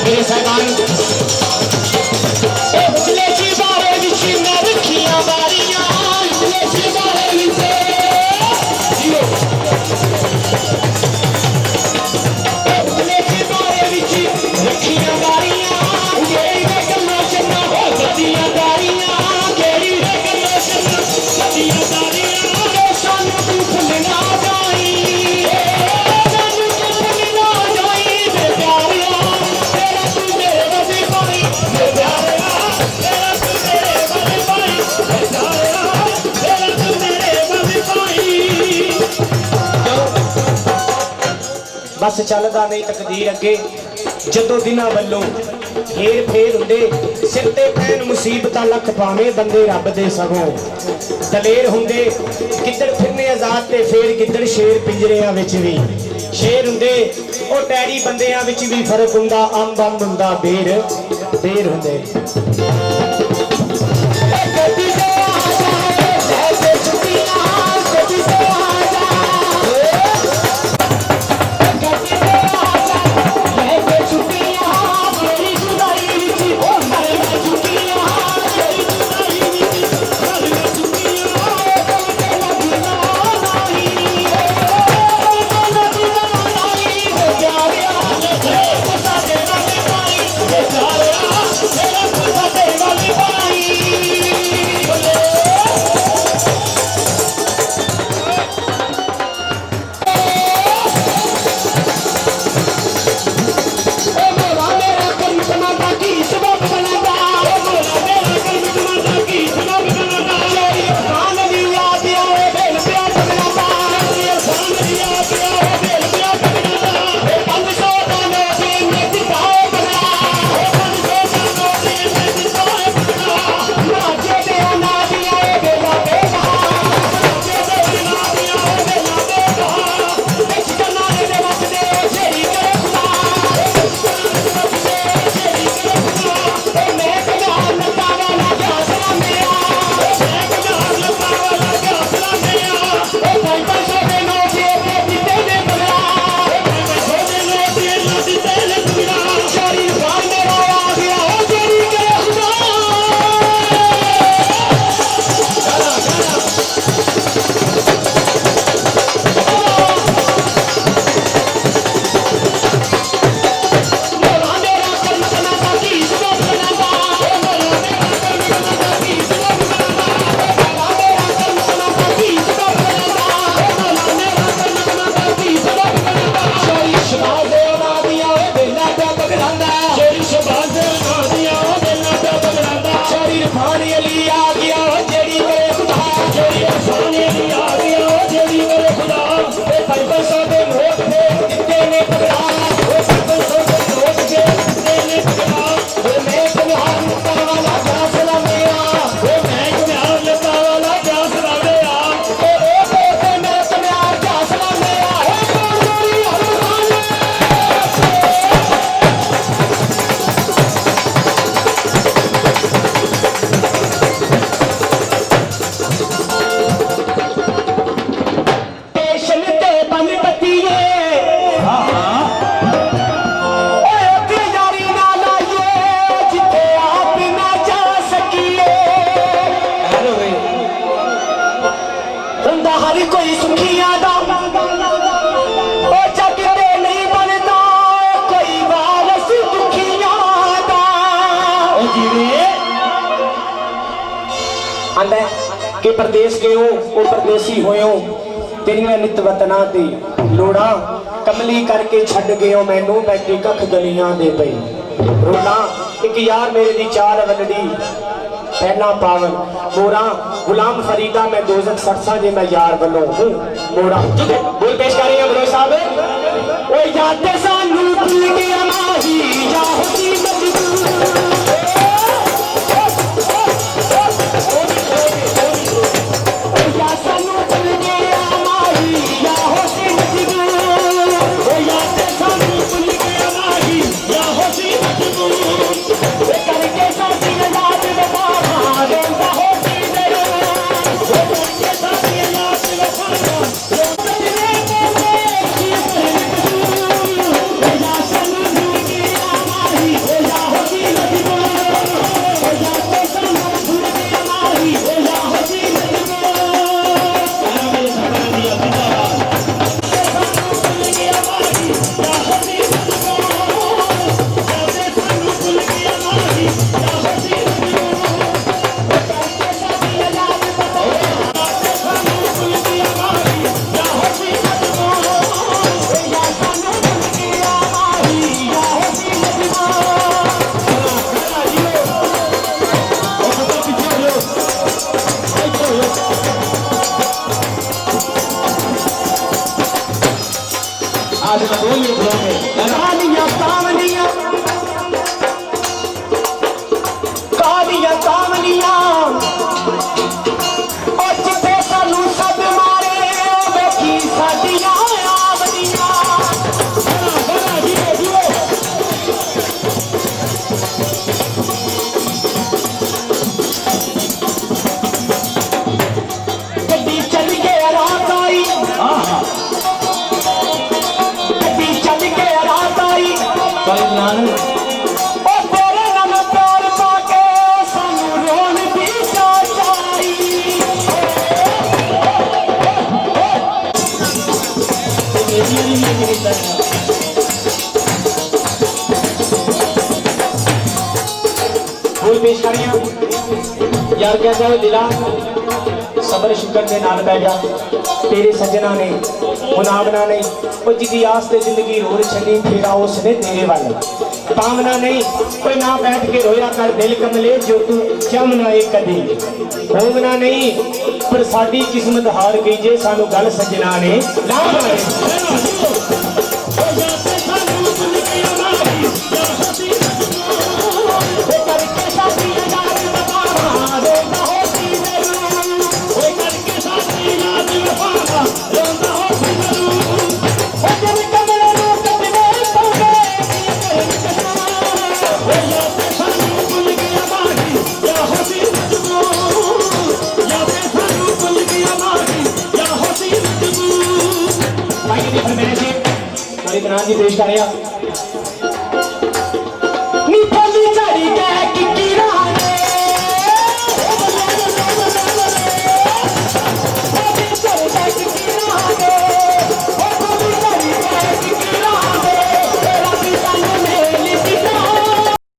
मेरे साहबान बस चलदा नहीं तकदीर अगे जदों दिनां वल्लों हेर फेर हुंदे सिर ते पैन मुसीबत लख पावे बंदे रब दे सगों दलेर हुंदे किधर फिरने आजाद ते फेर किधर शेर पिंजरियां विच भी शेर हुंदे ओ टैरी बंदियां विच भी फर्क हुंदा अंब अंब हुंदा बेर बेर हुंदे कि परदेस गए हो परदेसी होयो तेरिया नित वतना ते लोड़ा कमली करके छड़ गए मैनू बैठी कख गलियां दे पई रोना एक यार मेरे दी चार वलड़ी पहला पावन मोरा गुलाम फरीदा मैं दोजख सरसा जे मैं यार वलों हूं मोरा बोल पेश कर रहे हैं बरोई साहब ओ याद सानू भूल गया माही या होती मजबूर आज मैं दो ये बोलोगे कालियां कामनियां कालियां कामनियां और जिथे सानू सब मारे वेखी साडियां आवदियां गड्डी चल के रात आई गड्डी चल के रात आई कल नान ओ तेरे नाम प्यार पाके सानू रोन दी चाचाई फूल पेश करियां यार कहता है दिला सबर शुक्र के नाल पै जा तेरे सजना ने मुनावना नहीं वो जिदी आस ते जिंदगी रोल छनी फेरा उसने तेरे वाल पावना नहीं कोई ना बैठ के रोया कर दिल कमले जो तू जमना एक कदी होवना नहीं पर साडी किस्मत हार गई जे सानू गल सजना ने ला जी पेश कर